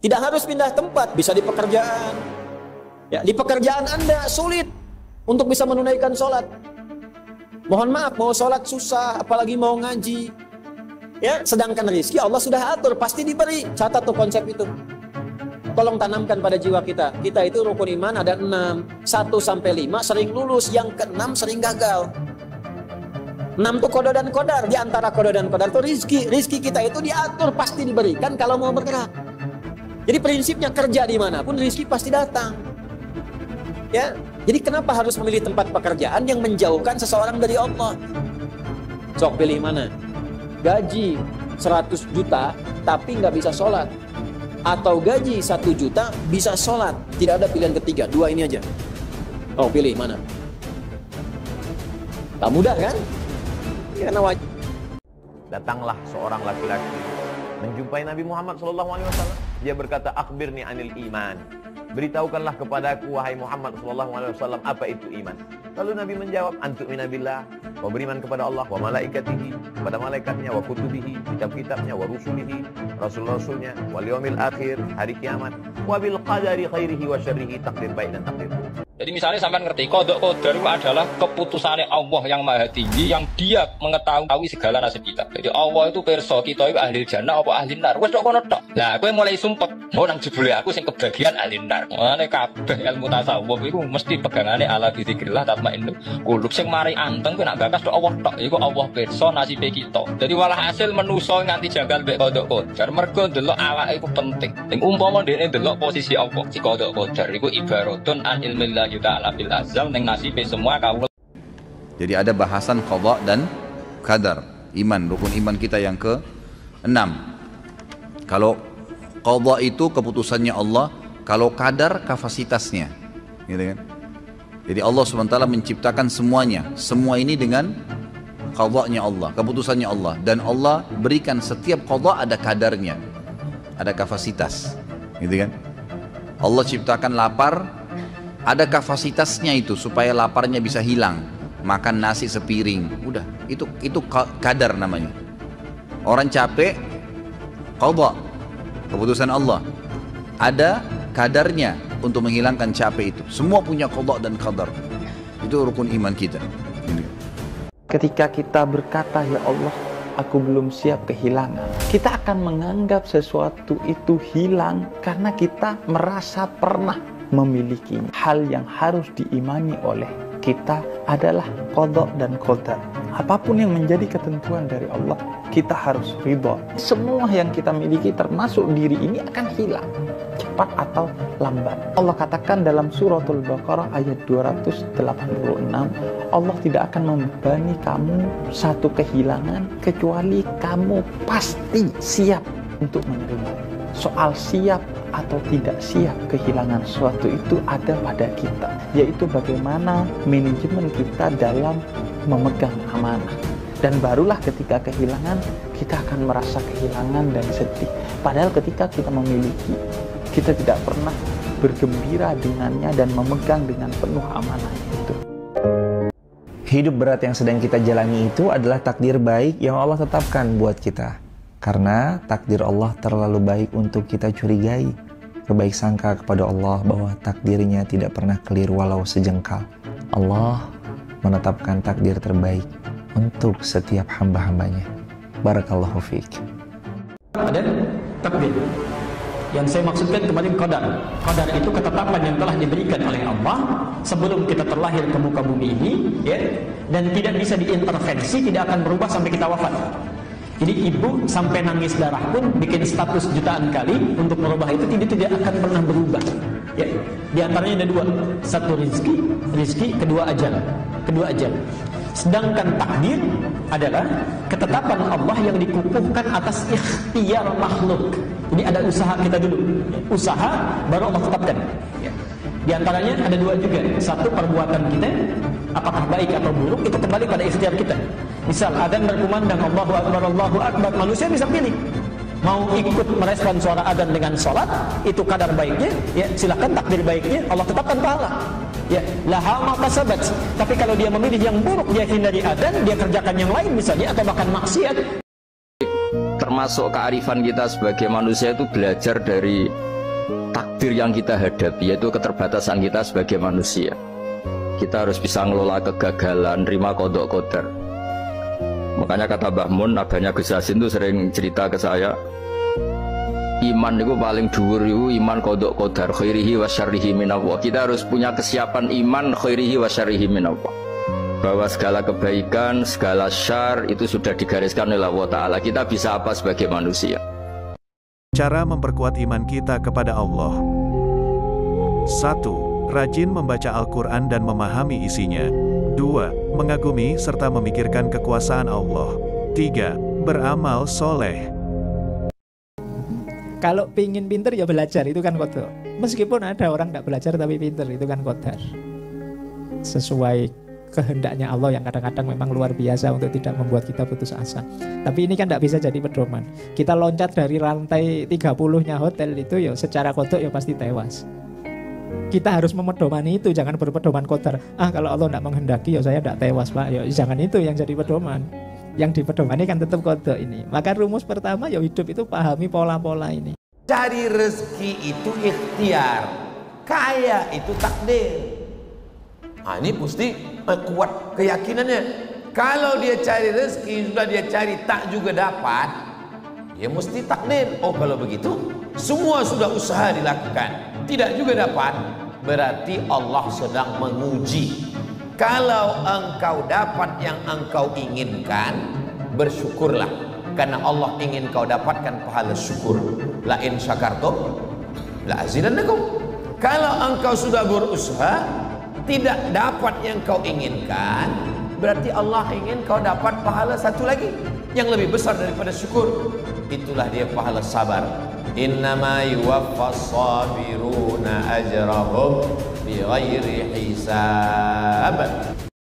Tidak harus pindah tempat, bisa di pekerjaan. Ya, di pekerjaan Anda sulit untuk bisa menunaikan sholat. Mohon maaf, mau sholat susah, apalagi mau ngaji. Ya, sedangkan rezeki Allah sudah atur, pasti diberi. Catat tuh konsep itu. Tolong tanamkan pada jiwa kita. Kita itu rukun iman ada 6. 1 sampai 5 sering lulus, yang ke-6 sering gagal. 6 itu kodo dan kodar. Di antara kodo dan kodar itu rizki. Rizki kita itu diatur, pasti diberikan kalau mau bergerak. Jadi prinsipnya kerja dimanapun rizki pasti datang. Ya, jadi kenapa harus memilih tempat pekerjaan yang menjauhkan seseorang dari Allah? Sok pilih mana? Gaji 100 juta tapi nggak bisa sholat, atau gaji 1 juta bisa sholat? Tidak ada pilihan ketiga, dua ini aja. Oh, pilih mana? Tak mudah kan? Karena wajib. Datanglah seorang laki-laki menjumpai Nabi Muhammad SAW. Dia berkata, akhbirni anil iman. Beritahukanlah kepadaku, wahai Muhammad SAW, apa itu iman. Lalu Nabi menjawab, antu'mina billah, wa beriman kepada Allah, wa malaikatihi, kepada malaikatnya, wa kutubihi, kitab-kitabnya, wa rusulihi, rasul-rasulnya, wal yaumil akhir, hari kiamat, wa bil qadari khairihi wa syarrihi, takdir baik dan takdir buruk. Jadi misalnya sampai ngerti qada qadar itu adalah keputusannya Allah yang maha tinggi, yang dia mengetahui segala nasib kita. Jadi Allah itu pirsa kita itu ahli jannah apa ahli nar. Wes tok kono tok. Lah kowe mulai sumpet, oh nang jebule aku sing kebagian ahli nar. Mane kabeh ilmu tasawuf iku mesti pegangane ala dzikrillah tatmainnul qulub. Sing mari anteng kowe nak bakas tok Allah tok. Iku Allah pirsa nasibe kita. Jadi walah hasil manusa nganti janggal mek qada qadar mergo ndelok awake iku penting. Ning umpama dhekne ndelok posisi Allah si qada qadar iku ibaratun an ilmillah ta'ala bil azal ning nasibe semua kawula. Jadi ada bahasan qada dan qadar, iman, rukun iman kita yang ke-6. Kalau qada itu keputusannya Allah, kalau qadar kapasitasnya, gitu kan? Jadi Allah SWT menciptakan semuanya, semua ini dengan qadanya Allah, keputusannya Allah, dan Allah berikan setiap qada ada kadarnya, ada kapasitas, gitu kan? Allah ciptakan lapar, ada kapasitasnya itu supaya laparnya bisa hilang, makan nasi sepiring, udah itu kadar namanya. Orang capek, qada, keputusan Allah, ada kadarnya untuk menghilangkan capek itu. Semua punya qada dan qadar. Itu rukun iman kita. Ketika kita berkata, ya Allah, aku belum siap kehilangan, kita akan menganggap sesuatu itu hilang karena kita merasa pernah memiliki. Hal yang harus diimani oleh kita adalah qada dan qadar. Apapun yang menjadi ketentuan dari Allah, kita harus ridha. Semua yang kita miliki termasuk diri ini akan hilang, cepat atau lambat. Allah katakan dalam suratul Baqarah ayat 286, Allah tidak akan membebani kamu satu kehilangan kecuali kamu pasti siap untuk menerima. Soal siap atau tidak siap kehilangan sesuatu itu ada pada kita, yaitu bagaimana manajemen kita dalam memegang amanah. Dan barulah ketika kehilangan, kita akan merasa kehilangan dan sedih. Padahal ketika kita memiliki, kita tidak pernah bergembira dengannya dan memegang dengan penuh amanah itu. Hidup berat yang sedang kita jalani itu adalah takdir baik yang Allah tetapkan buat kita. Karena takdir Allah terlalu baik untuk kita curigai. Berbaik sangka kepada Allah bahwa takdirnya tidak pernah keliru walau sejengkal. Allah menetapkan takdir terbaik untuk setiap hamba-hambanya. Barakallahu fiik. Ada takdir. Yang saya maksudkan kemarin qadar. Qadar itu ketetapan yang telah diberikan oleh Allah sebelum kita terlahir ke muka bumi ini, ya, dan tidak bisa diintervensi, tidak akan berubah sampai kita wafat. Jadi ibu sampai nangis darah pun bikin status jutaan kali untuk merubah itu tidak akan pernah berubah. Ya, di antaranya ada dua, satu rizki, kedua ajal. Sedangkan takdir adalah ketetapan Allah yang dikukuhkan atas ikhtiar makhluk. Jadi ada usaha kita dulu, usaha baru Allah tetapkan. Ya. Di antaranya ada dua juga, satu perbuatan kita, apakah baik atau buruk itu kembali pada ikhtiar kita. Misal adzan berkumandang Allahu Akbar, manusia bisa pilih mau ikut merespon suara adzan dengan sholat, itu kadar baiknya, ya silakan, takdir baiknya Allah tetapkan pahala. Ya, laha ma kasabat. Tapi kalau dia memilih yang buruk, dia hindari adzan, dia kerjakan yang lain misalnya, atau bahkan maksiat. termasuk kearifan kita sebagai manusia itu belajar dari takdir yang kita hadapi, yaitu keterbatasan kita sebagai manusia. Kita harus bisa ngelola kegagalan, terima qadha qadar. Makanya kata Mbah Mun, abahnya Gus Yasin itu sering cerita ke saya, iman itu paling dhuwur itu iman qadha qadar, khairihi wa syarrihi minallah. Kita harus punya kesiapan iman khairihi wa syarrihi minallah, bahwa segala kebaikan, segala syar itu sudah digariskan oleh Allah Ta'ala. Kita bisa apa sebagai manusia? Cara memperkuat iman kita kepada Allah. 1. Rajin membaca Al-Quran dan memahami isinya. 2. Mengagumi serta memikirkan kekuasaan Allah. 3. Beramal soleh. Kalau pingin pinter ya belajar, itu kan qadha. Meskipun ada orang tidak belajar tapi pinter, itu kan qadar. Sesuai kehendaknya Allah yang kadang-kadang memang luar biasa untuk tidak membuat kita putus asa. Tapi ini kan tidak bisa jadi pedoman. Kita loncat dari lantai 30-nya hotel itu ya secara qadha ya pasti tewas. Kita harus memedomani itu, jangan berpedoman qadar. Kalau Allah tidak menghendaki ya saya tidak tewas Pak. Ya jangan itu yang jadi pedoman. Yang dipedomani kan tetap qadha ini. Maka rumus pertama ya hidup itu pahami pola-pola ini. Cari rezeki itu ikhtiar, kaya itu takdir. Ini mesti kuat keyakinannya. Kalau dia cari rezeki, sudah dia cari tak juga dapat, dia mesti takdir. Oh kalau begitu, semua sudah usaha dilakukan, tidak juga dapat, berarti Allah sedang menguji. Kalau engkau dapat yang engkau inginkan, bersyukurlah, karena Allah ingin kau dapatkan pahala syukur. La in syakartum la azidannakum. Kalau engkau sudah berusaha tidak dapat yang kau inginkan, berarti Allah ingin kau dapat pahala satu lagi yang lebih besar daripada syukur. Itulah dia pahala sabar. Innama yuwaffas sabiruna ajrahum bighairi hisab.